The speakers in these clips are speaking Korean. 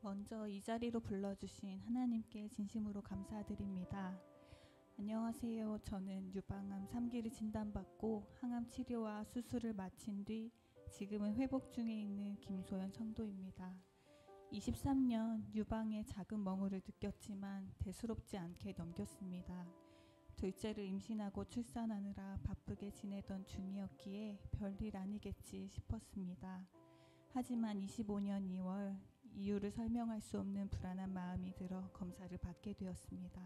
먼저 이 자리로 불러주신 하나님께 진심으로 감사드립니다. 안녕하세요. 저는 유방암 3기를 진단받고 항암 치료와 수술을 마친 뒤 지금은 회복 중에 있는 김소연 성도입니다. 23년 유방에 작은 멍울을 느꼈지만 대수롭지 않게 넘겼습니다. 둘째를 임신하고 출산하느라 바쁘게 지내던 중이었기에 별일 아니겠지 싶었습니다. 하지만 25년 2월 이유를 설명할 수 없는 불안한 마음이 들어 검사를 받게 되었습니다.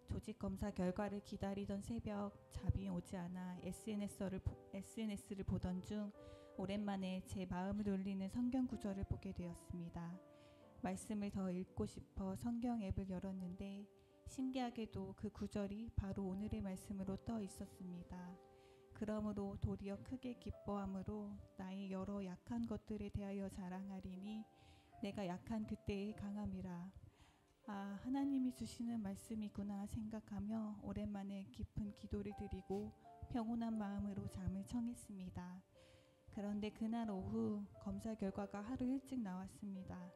조직 검사 결과를 기다리던 새벽 잠이 오지 않아 SNS를 보던 중 오랜만에 제 마음을 울리는 성경 구절을 보게 되었습니다. 말씀을 더 읽고 싶어 성경 앱을 열었는데 신기하게도 그 구절이 바로 오늘의 말씀으로 떠 있었습니다. 그러므로 도리어 크게 기뻐함으로 나의 여러 약한 것들에 대하여 자랑하리니 내가 약한 그때의 강함이라. 아, 하나님이 주시는 말씀이구나 생각하며 오랜만에 깊은 기도를 드리고 평온한 마음으로 잠을 청했습니다. 그런데 그날 오후 검사 결과가 하루 일찍 나왔습니다.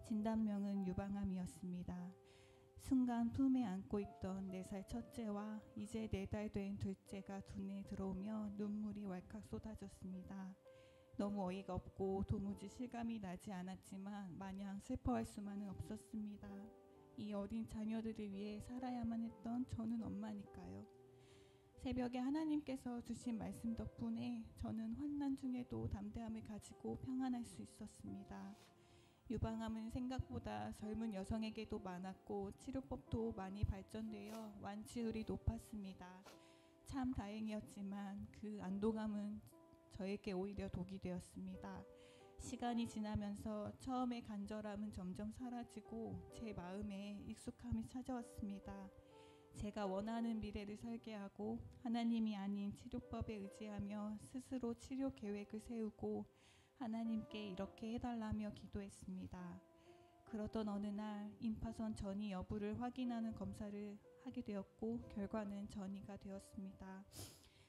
진단명은 유방암이었습니다. 순간 품에 안고 있던 4살 첫째와 이제 4달 된 둘째가 눈에 들어오며 눈물이 왈칵 쏟아졌습니다. 너무 어이가 없고 도무지 실감이 나지 않았지만 마냥 슬퍼할 수만은 없었습니다. 이 어린 자녀들을 위해 살아야만 했던 저는 엄마니까요. 새벽에 하나님께서 주신 말씀 덕분에 저는 환난 중에도 담대함을 가지고 평안할 수 있었습니다. 유방암은 생각보다 젊은 여성에게도 많았고 치료법도 많이 발전되어 완치율이 높았습니다. 참 다행이었지만 그 안도감은 저에게 오히려 독이 되었습니다. 시간이 지나면서 처음의 간절함은 점점 사라지고 제 마음에 익숙함이 찾아왔습니다. 제가 원하는 미래를 설계하고 하나님이 아닌 치료법에 의지하며 스스로 치료 계획을 세우고 하나님께 이렇게 해달라며 기도했습니다. 그러던 어느 날 임파선 전이 여부를 확인하는 검사를 하게 되었고 결과는 전이가 되었습니다.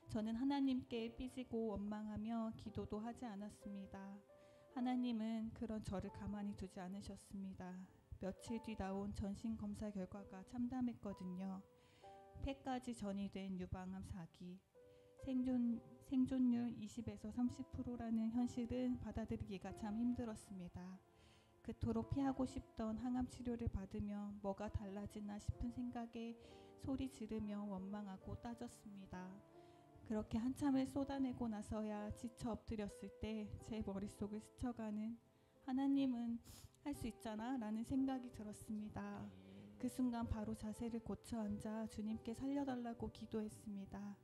저는 하나님께 삐지고 원망하며 기도도 하지 않았습니다. 하나님은 그런 저를 가만히 두지 않으셨습니다. 며칠 뒤 나온 전신 검사 결과가 참담했거든요. 폐까지 전이된 유방암 4기. 생존율 20에서 30%라는 현실은 받아들이기가 참 힘들었습니다. 그토록 피하고 싶던 항암 치료를 받으며 뭐가 달라지나 싶은 생각에 소리 지르며 원망하고 따졌습니다. 그렇게 한참을 쏟아내고 나서야 지쳐 엎드렸을 때 제 머릿속을 스쳐가는 하나님은 할 수 있잖아 라는 생각이 들었습니다. 그 순간 바로 자세를 고쳐 앉아 주님께 살려달라고 기도했습니다.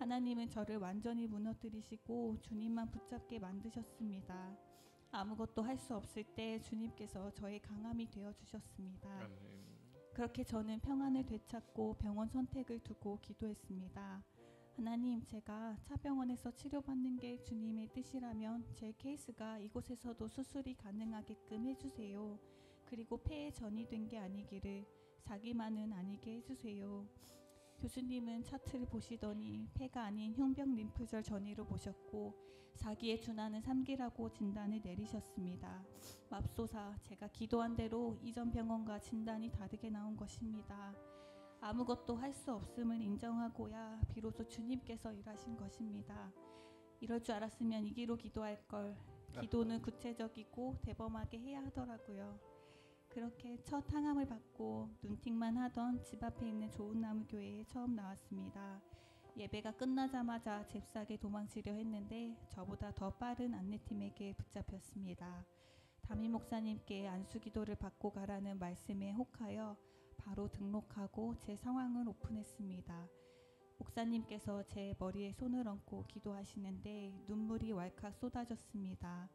하나님은 저를 완전히 무너뜨리시고 주님만 붙잡게 만드셨습니다. 아무것도 할 수 없을 때 주님께서 저의 강함이 되어주셨습니다. 그렇게 저는 평안을 되찾고 병원 선택을 두고 기도했습니다. 하나님, 제가 차병원에서 치료받는 게 주님의 뜻이라면 제 케이스가 이곳에서도 수술이 가능하게끔 해주세요. 그리고 폐에 전이 된 게 아니기를 4기만은 아니게 해주세요. 교수님은 차트를 보시더니 폐가 아닌 흉벽 림프절 전이로 보셨고 4기에 준하는 3기라고 진단을 내리셨습니다. 맙소사, 제가 기도한 대로 이전 병원과 진단이 다르게 나온 것입니다. 아무것도 할 수 없음을 인정하고야 비로소 주님께서 일하신 것입니다. 이럴 줄 알았으면 이 기로 기도할 걸. 기도는 구체적이고 대범하게 해야 하더라고요. 그렇게 첫 항암을 받고 눈팅만 하던 집 앞에 있는 좋은나무 교회에 처음 나왔습니다. 예배가 끝나자마자 잽싸게 도망치려 했는데 저보다 더 빠른 안내팀에게 붙잡혔습니다. 담임 목사님께 안수기도를 받고 가라는 말씀에 혹하여 바로 등록하고 제 상황을 오픈했습니다. 목사님께서 제 머리에 손을 얹고 기도하시는데 눈물이 왈칵 쏟아졌습니다.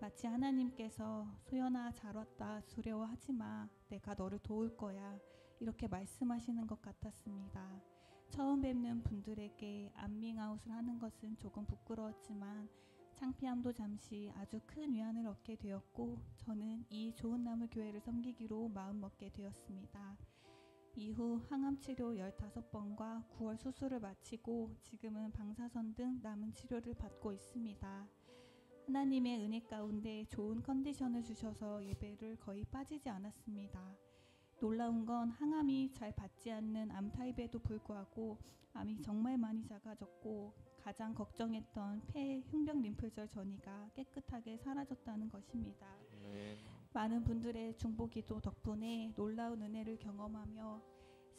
마치 하나님께서 소연아 잘 왔다 두려워하지 마 내가 너를 도울 거야 이렇게 말씀하시는 것 같았습니다. 처음 뵙는 분들에게 암밍아웃을 하는 것은 조금 부끄러웠지만 창피함도 잠시 아주 큰 위안을 얻게 되었고 저는 이 좋은 나무 교회를 섬기기로 마음먹게 되었습니다. 이후 항암치료 15번과 9월 수술을 마치고 지금은 방사선 등 남은 치료를 받고 있습니다. 하나님의 은혜 가운데 좋은 컨디션을 주셔서 예배를 거의 빠지지 않았습니다. 놀라운 건 항암이 잘 받지 않는 암 타입에도 불구하고 암이 정말 많이 작아졌고 가장 걱정했던 폐 흉벽 림프절 전이가 깨끗하게 사라졌다는 것입니다. 아멘. 많은 분들의 중보기도 덕분에 놀라운 은혜를 경험하며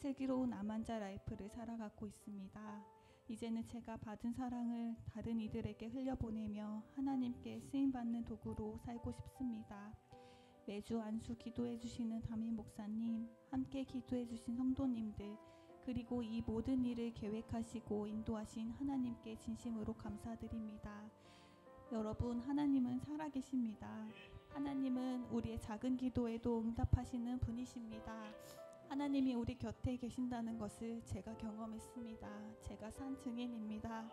슬기로운 암 환자 라이프를 살아가고 있습니다. 이제는 제가 받은 사랑을 다른 이들에게 흘려보내며 하나님께 쓰임받는 도구로 살고 싶습니다. 매주 안수 기도해 주시는 담임 목사님, 함께 기도해 주신 성도님들, 그리고 이 모든 일을 계획하시고 인도하신 하나님께 진심으로 감사드립니다. 여러분, 하나님은 살아계십니다. 하나님은 우리의 작은 기도에도 응답하시는 분이십니다. 하나님이 우리 곁에 계신다는 것을 제가 경험했습니다. 제가 산 증인입니다.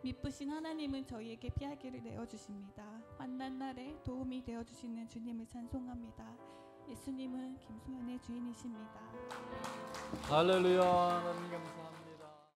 미쁘신 하나님은 저희에게 피하기를 내어주십니다. 환난 날에 도움이 되어주시는 주님을 찬송합니다. 예수님은 김소연의 주인이십니다. 할렐루야. 하나님 감사합니다.